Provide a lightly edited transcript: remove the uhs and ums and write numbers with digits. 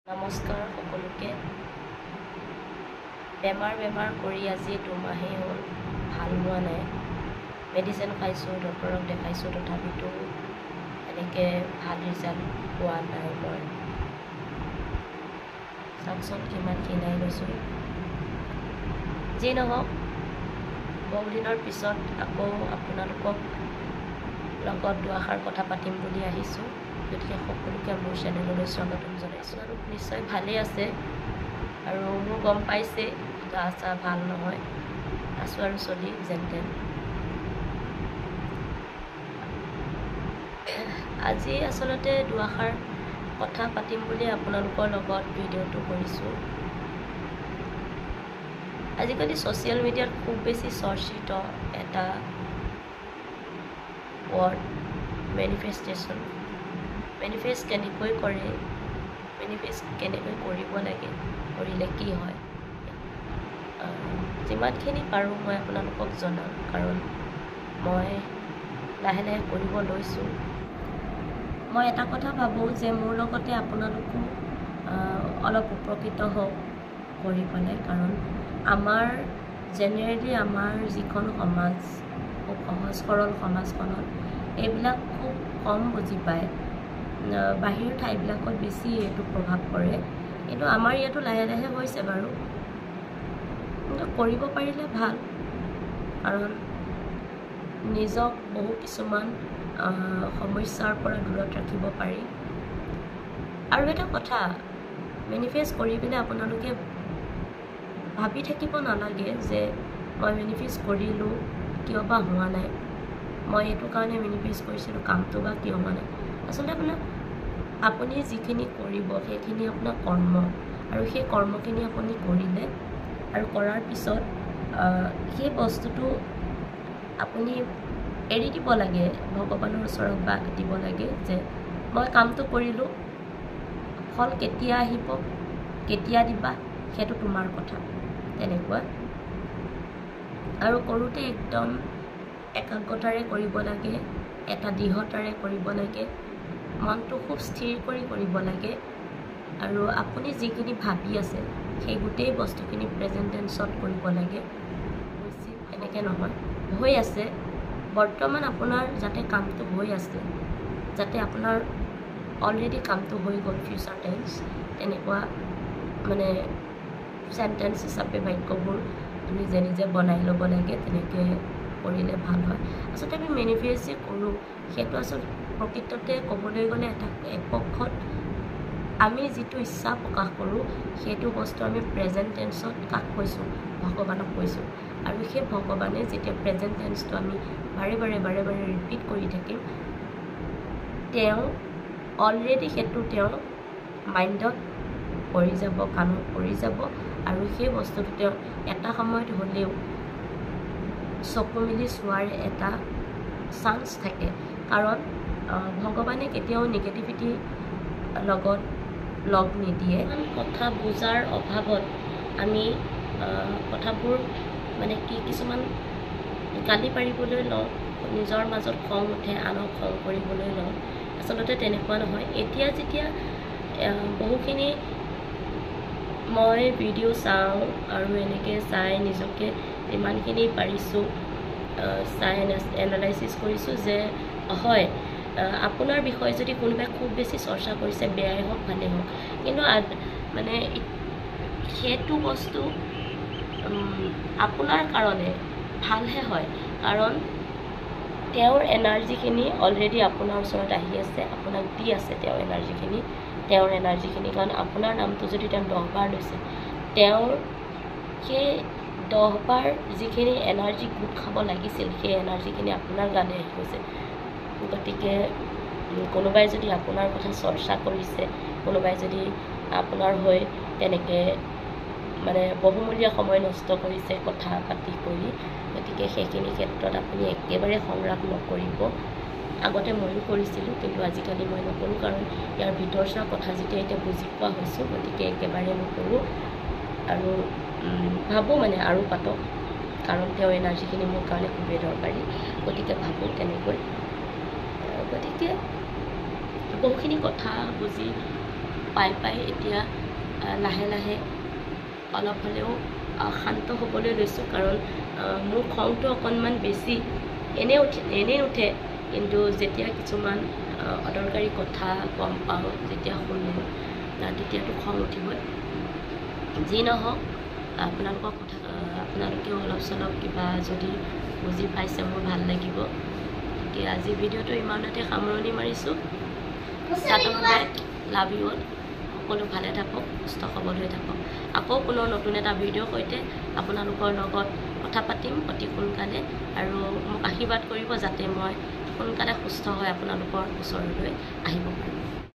নমস্কাৰ সকলোকে। বেমাৰ কৰি আজি 2 মাহেই হ'ল, ভাল হোৱা নাই। মেডিচিন খাইছোঁ, ডক্টৰক দেখাইছোঁ, তথাপিতো এনেকৈ ভাল ৰিজাল্ট পোৱা নাই। মই চাওকচোন কিমান ক্ষীণাই গৈছোঁ। যি নহওক, বহুদিনৰ পিছত আকৌ আপোনালোকক লগত দুআষাৰ কথা পাতিম বুলি আহিছোঁ। গতিকে সকলোকে মোৰ চেনেললৈ স্বাগতম জনাইছোঁ। আৰু নিশ্চয় ভালেই আছে, আৰু মোৰ গম পাইছে গা চা ভাল নহয়, আছোঁ আৰু চলি যেন তেন। আজি আচলতে দুআষাৰ কথা পাতিম বুলি আপোনালোকৰ লগত ভিডিঅ'টো কৰিছোঁ। আজিকালি ছ'চিয়েল মিডিয়াত খুব বেছি চৰ্চিত এটা ৱৰ্ড মেনিফেষ্টেশ্যন। মেনিফেষ্ট কেনেকৈ কৰে, মেনিফেষ্ট কেনেকৈ কৰিব লাগে, কৰিলে কি হয়, যিমানখিনি পাৰোঁ মই আপোনালোকক জনাম। কাৰণ মই লাহে লাহে কৰিব লৈছোঁ। মই এটা কথা ভাবোঁ যে মোৰ লগতে আপোনালোকো অলপ উপকৃত হওক কৰি পেলাই। কাৰণ আমাৰ জেনেৰেলি আমাৰ যিখন সমাজ, খুব সহজ সৰল সমাজখনত এইবিলাক খুব কম বুজি পায়। বাহিৰ ঠাইবিলাকত বেছি এইটো প্ৰভাৱ পৰে, কিন্তু আমাৰ ইয়াতো লাহে লাহে হৈছে বাৰু। কিন্তু কৰিব পাৰিলে ভাল, কাৰণ নিজক বহু কিছুমান সমস্যাৰ পৰা দূৰত ৰাখিব পাৰি। আৰু এটা কথা, মেনিফেষ্ট কৰি পিনে আপোনালোকে ভাবি থাকিব নালাগে যে মই মেনিফেষ্ট কৰিলোঁ কিয় বা হোৱা নাই, মই এইটো কাৰণে মেনিফেষ্ট কৰিছিলোঁ, কামটো বা কিয় হোৱা নাই। আচলতে আপুনি যিখিনি কৰিব সেইখিনি আপোনাৰ কৰ্ম, আৰু সেই কৰ্মখিনি আপুনি কৰিলে, আৰু কৰাৰ পিছত সেই বস্তুটো আপুনি এৰি দিব লাগে, ভগৱানৰ ওচৰত বা দিব লাগে যে মই কামটো কৰিলোঁ, ফল কেতিয়া আহিব, কেতিয়া দিবা, সেইটো তোমাৰ কথা। তেনেকুৱা। আৰু কৰোঁতে একদম একাগ্ৰতাৰে কৰিব লাগে, এটা দৃঢ়তাৰে কৰিব লাগে, মনটো খুব স্থিৰ কৰি কৰিব লাগে। আৰু আপুনি যিখিনি ভাবি আছে সেই গোটেই বস্তুখিনি প্ৰেজেণ্ট টেন্সত কৰিব লাগে। এনেকৈ নহয়, হৈ আছে বৰ্তমান আপোনাৰ যাতে কামটো হৈ আছে, যাতে আপোনাৰ অলৰেডি কামটো হৈ গ'ল, ফিউচাৰ টেন্স, তেনেকুৱা মানে চেণ্টেন্স হিচাপে বাক্যবোৰ নিজে নিজে বনাই ল'ব লাগে। তেনেকৈ কৰিলে ভাল হয়। আচলতে আমি মেনিফেষ্ট যে কৰোঁ সেইটো আচলতে প্ৰকৃততে ক'বলৈ গ'লে এটা একপক্ষত আমি যিটো ইচ্ছা প্ৰকাশ কৰোঁ সেইটো বস্তু আমি প্ৰেজেণ্ট টেন্সত কাক কৈছোঁ, ভগৱানক কৈছোঁ। আৰু সেই ভগৱানে যেতিয়া প্ৰেজেণ্ট টেন্সটো আমি বাৰে বাৰে ৰিপিট কৰি থাকিম, তেওঁ অলৰেডি সেইটো তেওঁ মাইণ্ডত পৰি যাব, কাণত পৰি যাব, আৰু সেই বস্তুটো তেওঁ এটা সময়ত হ'লেও চকু মেলি চোৱাৰ এটা চান্স থাকে। কাৰণ ভগৱানে কেতিয়াও নিগেটিভিটিৰ লগত লগ নিদিয়ে। কথা বুজাৰ অভাৱত আমি কথাবোৰ মানে কিছুমান গালি পাৰিবলৈ লওঁ, নিজৰ মাজত খং উঠে, আনক খং কৰিবলৈ লওঁ। আচলতে তেনেকুৱা নহয়। এতিয়া যেতিয়া বহুখিনি মই ভিডিঅ' চাওঁ, আৰু এনেকৈ চাই নিজকে যিমানখিনি পাৰিছোঁ চাই এনালাইচিছ কৰিছোঁ যে হয়, আপোনাৰ বিষয়ে যদি কোনোবাই খুব বেছি চৰ্চা কৰিছে, বেয়াই হওক ভালেই হওক, কিন্তু মানে সেইটো বস্তু আপোনাৰ কাৰণে ভালহে হয়। কাৰণ তেওঁৰ এনাৰ্জিখিনি অলৰেডি আপোনাৰ ওচৰত আহি আছে, আপোনাক দি আছে তেওঁৰ এনাৰ্জিখিনি। কাৰণ আপোনাৰ নামটো যদি তেওঁ 10 বাৰ লৈছে, তেওঁৰ সেই 10 বাৰ যিখিনি এনাৰ্জি গোট খাব লাগিছিল, সেই এনাৰ্জিখিনি আপোনাৰ গালে আহি গৈছে। গতিকে কোনোবাই যদি আপোনাৰ কথা চৰ্চা কৰিছে, কোনোবাই যদি আপোনাৰ হৈ তেনেকৈ মানে বহুমূলীয়া সময় নষ্ট কৰিছে কথা পাতি কৰি, গতিকে সেইখিনি ক্ষেত্ৰত আপুনি একেবাৰে সংগ্ৰাম নকৰিব। আগতে ময়ো কৰিছিলোঁ, কিন্তু আজিকালি মই নকৰোঁ। কাৰণ ইয়াৰ ভিতৰচোৱা কথা যেতিয়া এতিয়া বুজি পোৱা হৈছোঁ, গতিকে একেবাৰে নকৰোঁ। আৰু ভাবোঁ মানে আৰু পাতক, কাৰণ তেওঁৰ এনাৰ্জিখিনি মোৰ কাৰণে খুবেই দৰকাৰী। গতিকে ভাবোঁ তেনেকৈ। গতিকে বহুখিনি কথা বুজি পাই এতিয়া লাহে লাহে অলপ হ'লেও শান্ত হ'বলৈ লৈছোঁ, কাৰণ মোৰ খংটো অকণমান বেছি এনেই নুঠে, কিন্তু যেতিয়া কিছুমান অদৰকাৰী কথা গম পাওঁ, যেতিয়া শুনো তেতিয়াতো খং উঠিবই। যি নহওক, আপোনালোকৰ কথা আপোনালোকেও অলপ চলপ কিবা যদি বুজি পাইছে মোৰ ভাল লাগিব। গতিকে আজি ভিডিঅ'টো ইমানতে সামৰণি মাৰিছোঁ। Love you all. সকলো ভালে থাকক, সুস্থ সবল হৈ থাকক। আকৌ পুনৰ নতুন এটা ভিডিঅ'ৰ সৈতে আপোনালোকৰ লগত কথা পাতিম অতি সোনকালে, আৰু মোক আশীৰ্বাদ কৰিব যাতে মই সোনকালে সুস্থ হৈ আপোনালোকৰ ওচৰলৈ আহিব পাৰোঁ।